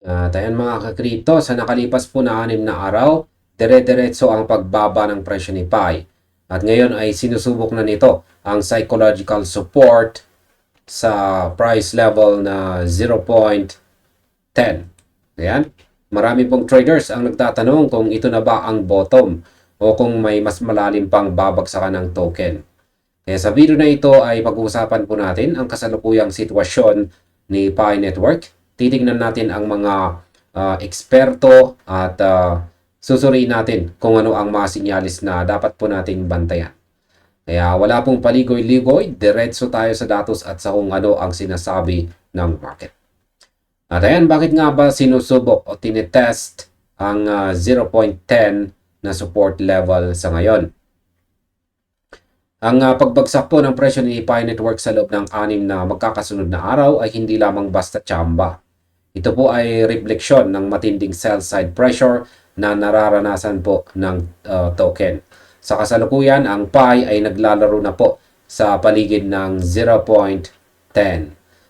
Ayan mga kakripto, sa nakalipas po na 6 na araw, dire-diretso ang pagbaba ng presyo ni Pi. At ngayon ay sinusubok na nito ang psychological support sa price level na 0.10. Ayan. Marami pong traders ang nagtatanong kung ito na ba ang bottom o kung may mas malalim pang babagsakan ng token. Kaya sa video na ito ay pag-uusapan po natin ang kasalukuyang sitwasyon ni Pi Network. Titingnan natin ang mga eksperto at susuriin natin kung ano ang mga sinyalis na dapat po nating bantayan. Kaya wala pong paligoy-ligoy, diretso tayo sa datos at sa kung ano ang sinasabi ng market. At ayan, bakit nga ba sinusubok o tinetest ang 0.10 na support level sa ngayon? Ang pagbagsak po ng presyo ni Pi Network sa loob ng 6 na magkakasunod na araw ay hindi lamang basta tsamba. Ito po ay refleksyon ng matinding sell-side pressure na nararanasan po ng token. Sa kasalukuyan, ang Pi ay naglalaro na po sa paligid ng 0.10.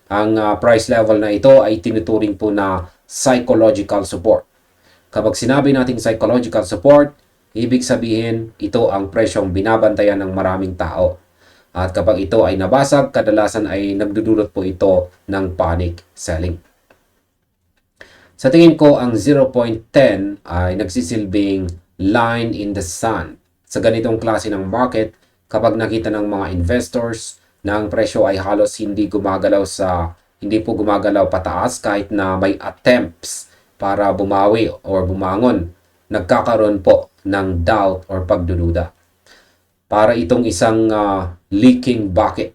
Ang price level na ito ay tinuturing po na psychological support. Kapag sinabi nating psychological support, ibig sabihin, ito ang presyong binabantayan ng maraming tao. At kapag ito ay nabasag, kadalasan ay nagdudulot po ito ng panic selling. Sa tingin ko, ang 0.10 ay nagsisilbing line in the sand. Sa ganitong klase ng market, kapag nakita ng mga investors na ang presyo ay halos hindi po gumagalaw pataas kahit na may attempts para bumawi or bumangon, nagkakaroon po ng doubt or pagdududa. Para itong isang leaking bucket.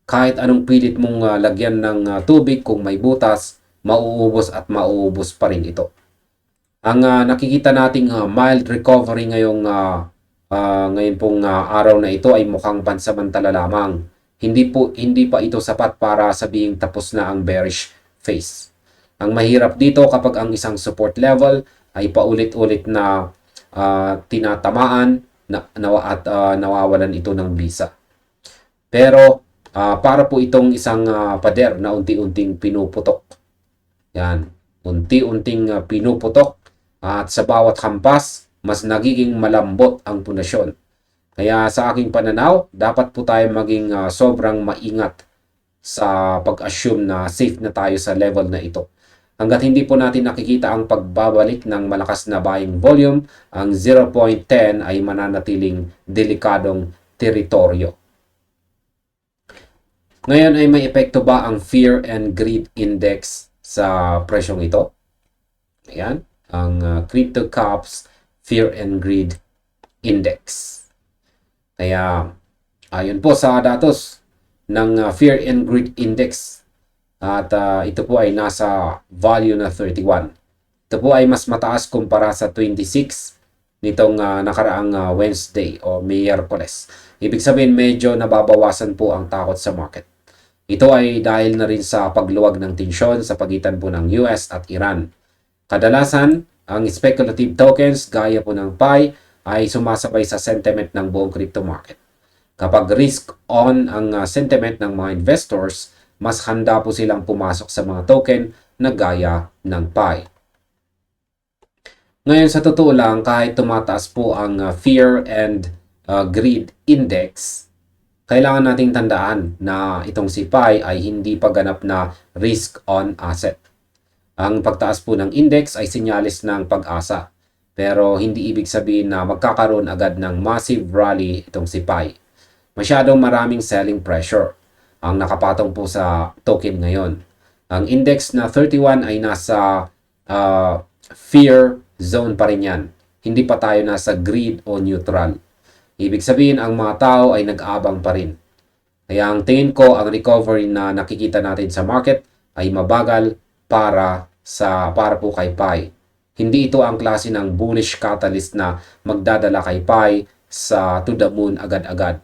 Kahit anong pilit mong lagyan ng tubig, kung may butas, mauubos at mauubos pa rin ito. Ang nakikita nating mild recovery ngayon pong araw na ito ay mukhang pansamantala lamang. Hindi pa ito sapat para sabihing tapos na ang bearish phase. Ang mahirap dito kapag ang isang support level ay paulit-ulit na tinatamaan at nawawalan ito ng bisa. Pero para po itong isang pader na unti-unting pinuputok. Yan, unti-unting pinuputok at sa bawat hampas, mas nagiging malambot ang pundasyon. Kaya sa aking pananaw, dapat po tayo maging sobrang maingat sa pag-assume na safe na tayo sa level na ito. Hanggat hindi po natin nakikita ang pagbabalik ng malakas na buying volume, ang 0.10 ay mananatiling delikadong teritoryo. Ngayon ay may epekto ba ang Fear and Greed Index sa presyong ito? Ayan, ang Crypto Caps Fear and Greed Index. Kaya, ayon po sa datos ng Fear and Greed Index, at ito po ay nasa value na 31. Ito po ay mas mataas kumpara sa 26 nitong nakaraang Wednesday o Miyerkules. Ibig sabihin medyo nababawasan po ang takot sa market. Ito ay dahil na rin sa pagluwag ng tensyon sa pagitan po ng US at Iran. Kadalasan, ang speculative tokens gaya po ng Pi ay sumasabay sa sentiment ng buong crypto market. Kapag risk on ang sentiment ng mga investors, mas handa po silang pumasok sa mga token na gaya ng Pi. Ngayon sa totoo lang, kahit tumataas po ang Fear and Greed Index, kailangan nating tandaan na itong si Pi ay hindi pa ganap na risk on asset. Ang pagtaas po ng index ay sinyalis ng pag-asa. Pero hindi ibig sabihin na magkakaroon agad ng massive rally itong si Pi. Masyadong maraming selling pressure ang nakapatong po sa token ngayon. Ang index na 31 ay nasa fear zone pa rin yan. Hindi pa tayo nasa greed o neutral. Ibig sabihin ang mga tao ay nag-aabang pa rin. Kaya ang tingin ko, ang recovery na nakikita natin sa market ay mabagal para po kay Pi. Hindi ito ang klase ng bullish catalyst na magdadala kay Pi sa to the moon agad-agad.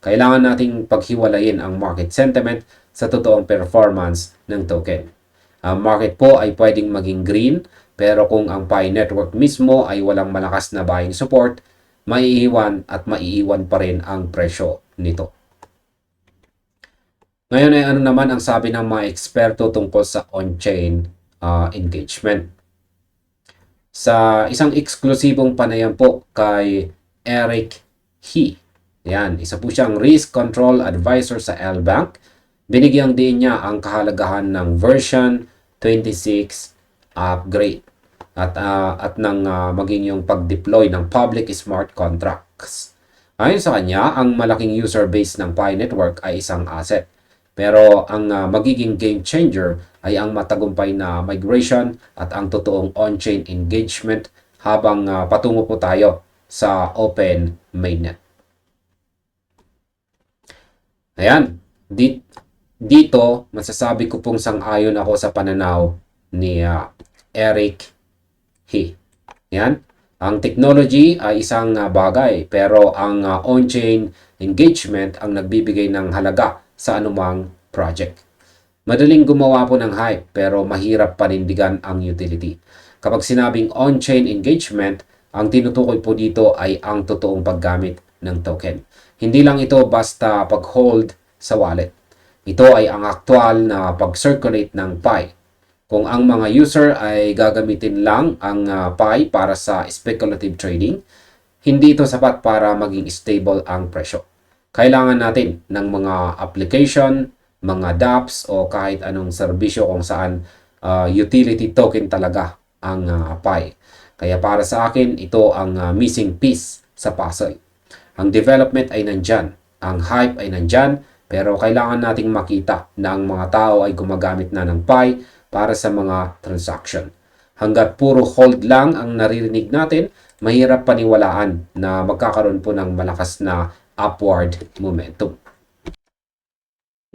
Kailangan nating paghiwalayin ang market sentiment sa totoong performance ng token. Ang market po ay pwedeng maging green, pero kung ang Pi Network mismo ay walang malakas na buying support, maiiwan pa rin ang presyo nito. Ngayon ay ano naman ang sabi ng mga eksperto tungkol sa on-chain engagement. Sa isang eksklusibong panayam po kay Eric He, yan, isa po siyang risk control advisor sa LBank, binigyang din niya ang kahalagahan ng version 26 upgrade at ng maging yung pag-deploy ng public smart contracts. Ayon sa kanya, ang malaking user base ng Pi Network ay isang asset. Pero ang magiging game changer ay ang matagumpay na migration at ang totoong on-chain engagement habang patungo po tayo sa open mainnet. Ayan, dito masasabi ko pong sang-ayon ako sa pananaw ni Eric He. Yan, ang technology ay isang bagay pero ang on-chain engagement ang nagbibigay ng halaga sa anumang project. Madaling gumawa po ng hype pero mahirap panindigan ang utility. Kapag sinabing on-chain engagement, ang tinutukoy po dito ay ang totoong paggamit ng token. Hindi lang ito basta pag-hold sa wallet. Ito ay ang aktual na pag-circulate ng Pi. Kung ang mga user ay gagamitin lang ang Pi para sa speculative trading, hindi ito sapat para maging stable ang presyo. Kailangan natin ng mga application, mga dApps o kahit anong serbisyo kung saan utility token talaga ang Pi. Kaya para sa akin, ito ang missing piece sa puzzle. Ang development ay nandyan, ang hype ay nandyan, pero kailangan nating makita na ang mga tao ay gumagamit na ng Pi para sa mga transaction. Hanggat puro hold lang ang naririnig natin, mahirap paniwalaan na magkakaroon po ng malakas na upward momentum.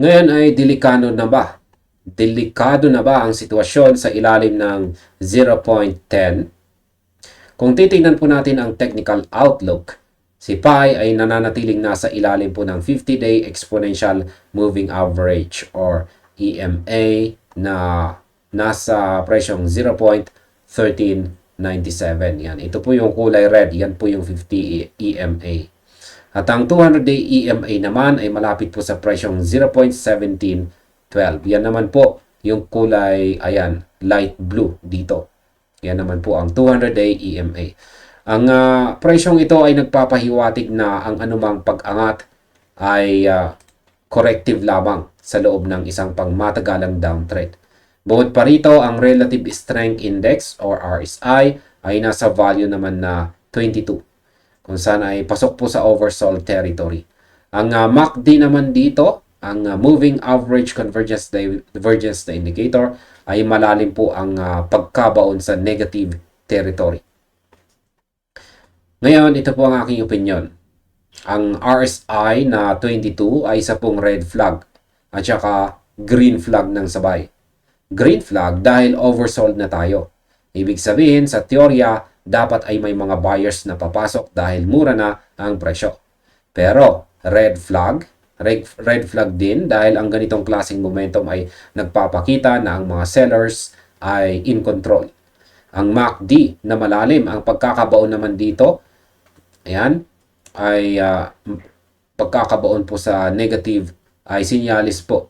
Ngayon ay delikado na ba? Delikado na ba ang sitwasyon sa ilalim ng 0.10? Kung titingnan po natin ang technical outlook, si Pi ay nananatiling nasa ilalim po ng 50-day exponential moving average or EMA na nasa presyong 0.1397. Yan. Ito po yung kulay red. Yan po yung 50 EMA. At ang 200-day EMA naman ay malapit po sa presyong 0.1712. Yan naman po yung kulay, ayan, light blue dito. Yan naman po ang 200-day EMA. Ang presyong ito ay nagpapahiwatig na ang anumang pag-angat ay corrective lamang sa loob ng isang pangmatagalang downtrend. Bukod pa rito, ang Relative Strength Index or RSI ay nasa value naman na 22. Kung saan ay pasok po sa oversold territory. Ang MACD naman dito, ang Moving Average Divergence na indicator, ay malalim po ang pagkabaon sa negative territory. Ngayon, ito po ang aking opinion. Ang RSI na 22 ay isa pong red flag at saka green flag ng sabay. Green flag dahil oversold na tayo. Ibig sabihin, sa teorya, dapat ay may mga buyers na papasok dahil mura na ang presyo. Pero red flag din dahil ang ganitong klaseng momentum ay nagpapakita na ang mga sellers ay in control. Ang MACD na malalim, ang pagkakabaon naman dito, ayan, ay pagkakabaon po sa negative ay sinyalis po.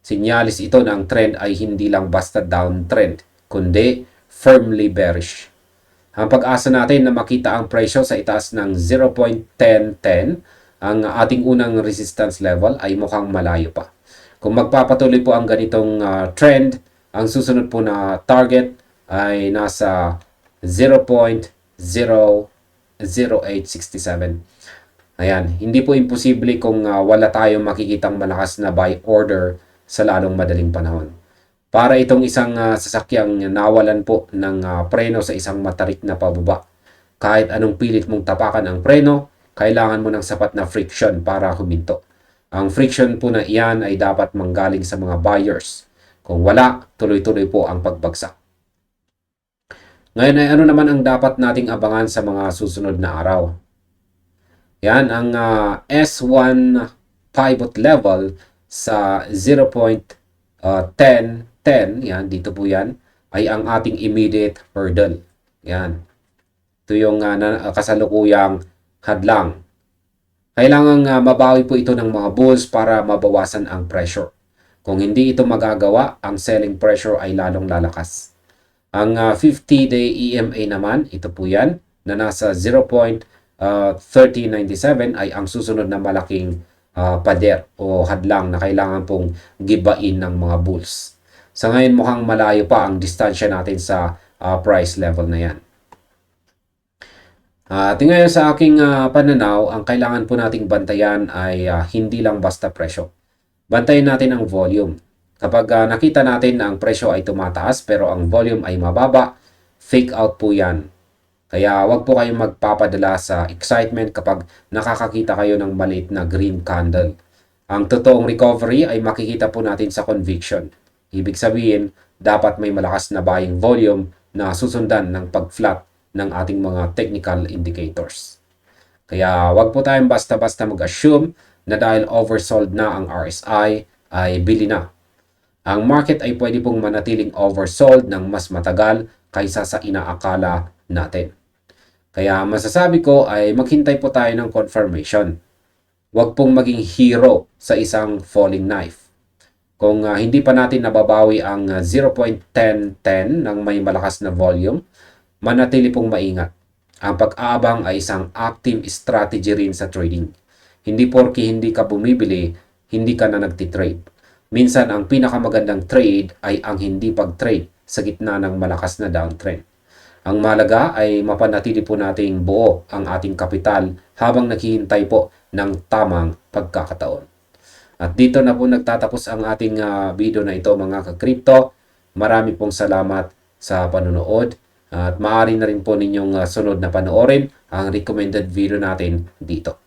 Sinyalis ito na ang trend ay hindi lang basta downtrend, kundi firmly bearish. Ang pag-asa natin na makita ang presyo sa itaas ng 0.1010, ang ating unang resistance level ay mukhang malayo pa. Kung magpapatuloy po ang ganitong trend, ang susunod po na target ay nasa 0.00867. Ayan, hindi po imposible kung wala tayong makikitang malakas na buy order sa lalong madaling panahon. Para itong isang sasakyang nawalan po ng preno sa isang matarik na pababa. Kahit anong pilit mong tapakan ang preno, kailangan mo ng sapat na friction para huminto. Ang friction po na iyan ay dapat manggaling sa mga buyers. Kung wala, tuloy-tuloy po ang pagbagsak. Ngayon ay ano naman ang dapat nating abangan sa mga susunod na araw? Yan, ang S1 pivot level sa 0.10, yan, dito po yan, ay ang ating immediate hurdle. Yan. Ito yung kasalukuyang hadlang. Kailangang mabawi po ito ng mga bulls para mabawasan ang pressure. Kung hindi ito magagawa, ang selling pressure ay lalong lalakas. Ang 50-day EMA naman, ito po yan, na nasa 0.3097 ay ang susunod na malaking pader o hadlang na kailangan pong gibain ng mga bulls. Sa ngayon mukhang malayo pa ang distansya natin sa price level na yan. At ngayon sa aking pananaw, ang kailangan po nating bantayan ay hindi lang basta presyo. Bantayan natin ang volume. Kapag nakita natin na ang presyo ay tumataas pero ang volume ay mababa, fake out po yan. Kaya wag po kayong magpapadala sa excitement kapag nakakakita kayo ng maliit na green candle. Ang totoong recovery ay makikita po natin sa conviction. Ibig sabihin, dapat may malakas na buying volume na susundan ng pag-flat ng ating mga technical indicators. Kaya wag po tayong basta-basta mag-assume na dahil oversold na ang RSI ay bili na. Ang market ay pwede pong manatiling oversold ng mas matagal kaysa sa inaakala natin. Kaya masasabi ko ay maghintay po tayo ng confirmation. Huwag pong maging hero sa isang falling knife. Kung hindi pa natin nababawi ang 0.1010 ng may malakas na volume, manatili pong maingat. Ang pag-aabang ay isang active strategy rin sa trading. Hindi porke hindi ka bumibili, hindi ka na nagtitrade. Minsan, ang pinakamagandang trade ay ang hindi pag-trade sa gitna ng malakas na downtrend. Ang mahalaga ay mapanatili po nating buo ang ating kapital habang naghihintay po ng tamang pagkakataon. At dito na po nagtatapos ang ating video na ito mga ka-crypto. Marami pong salamat sa panonood at maaari na rin po ninyong sunod na panoorin ang recommended video natin dito.